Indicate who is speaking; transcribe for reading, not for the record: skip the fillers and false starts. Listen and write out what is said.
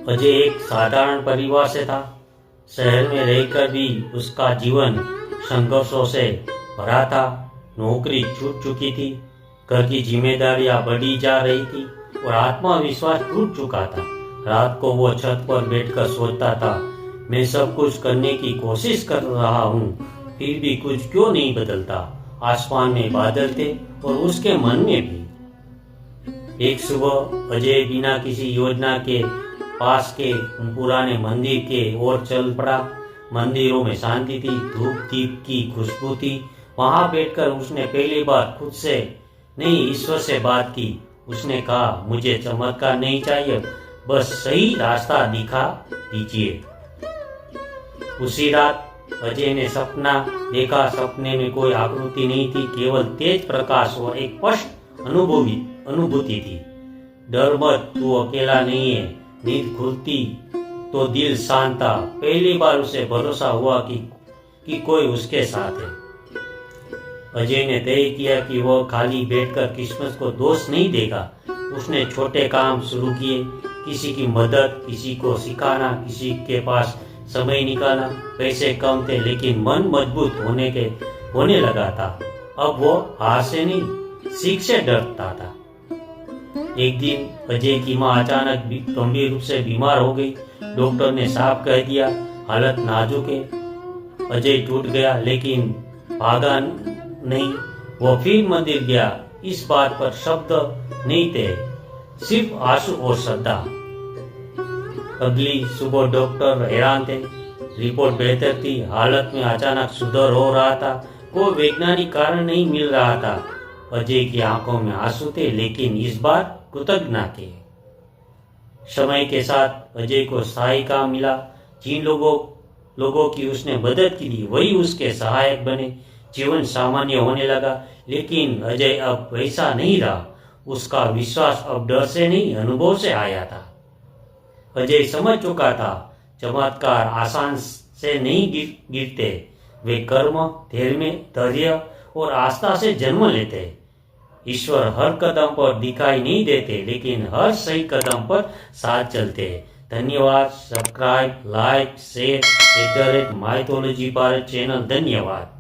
Speaker 1: अजय एक साधारण परिवार से था। शहर में रहकर भी उसका जीवन संघर्षों से भरा था। नौकरी छूट चुकी थी, घर की जिम्मेदारियां बढ़ी जा रही थी और आत्मविश्वास टूट चुका था। रात को वो छत पर बैठकर सोचता था, मैं सब कुछ करने की कोशिश कर रहा हूँ, फिर भी कुछ क्यों नहीं बदलता। आसमान में बादल थे और उसके मन में भी। एक सुबह अजय बिना किसी योजना के पास के पुराने मंदिर के ओर चल पड़ा। मंदिरों में शांति थी, धूप दीप की खुशबू थी। वहां बैठकर उसने पहली बार खुद से नहीं, ईश्वर से बात की। उसने कहा, मुझे चमत्कार नहीं चाहिए, बस सही रास्ता दिखा दीजिए। उसी रात अजय ने सपना देखा। सपने में कोई आकृति नहीं थी, केवल तेज प्रकाश और एक स्पष्ट अनुभूति थी। डर मत, तू अकेला नहीं है। नींद खुलती तो दिल शांत था। पहली बार उसे भरोसा हुआ कि कोई उसके साथ है। अजय ने तय किया कि वह खाली बैठकर किस्मत को दोष नहीं देगा। उसने छोटे काम शुरू किए, किसी की मदद, किसी को सिखाना, किसी के पास समय निकाला। पैसे कम थे लेकिन मन मजबूत होने लगा था। अब वो हार से नहीं, सीख से डरता था। एक दिन अजय की माँ अचानक गंभीर रूप से बीमार हो गई। डॉक्टर ने साफ कह दिया, हालत नाजुक है। अजय टूट गया लेकिन भागा नहीं। वो फिर मंदिर गया। इस बात पर शब्द नहीं थे, सिर्फ आंसू और श्रद्धा। अगली सुबह डॉक्टर हैरान थे। रिपोर्ट बेहतर थी, हालत में अचानक सुधार हो रहा था। कोई वैज्ञानिक कारण नहीं मिल रहा था। अजय की आंखों में आंसू थे लेकिन इस बार कृतज्ञता थे। समय के साथ अजय को सहाय काम मिला। जिन लोगों की उसने मदद की थी वही उसके सहायक बने। जीवन सामान्य होने लगा। लेकिन अजय अब वैसा नहीं रहा। उसका विश्वास अब डर से नहीं, अनुभव से आया था। अजय समझ चुका था, चमत्कार आसान से नहीं गिरते, वे कर्म, धैर्य और आस्था से जन्म लेते। ईश्वर हर कदम पर दिखाई नहीं देते लेकिन हर सही कदम पर साथ चलते हैं। धन्यवाद। Subscribe, like, share, mythology Bharat channel. धन्यवाद।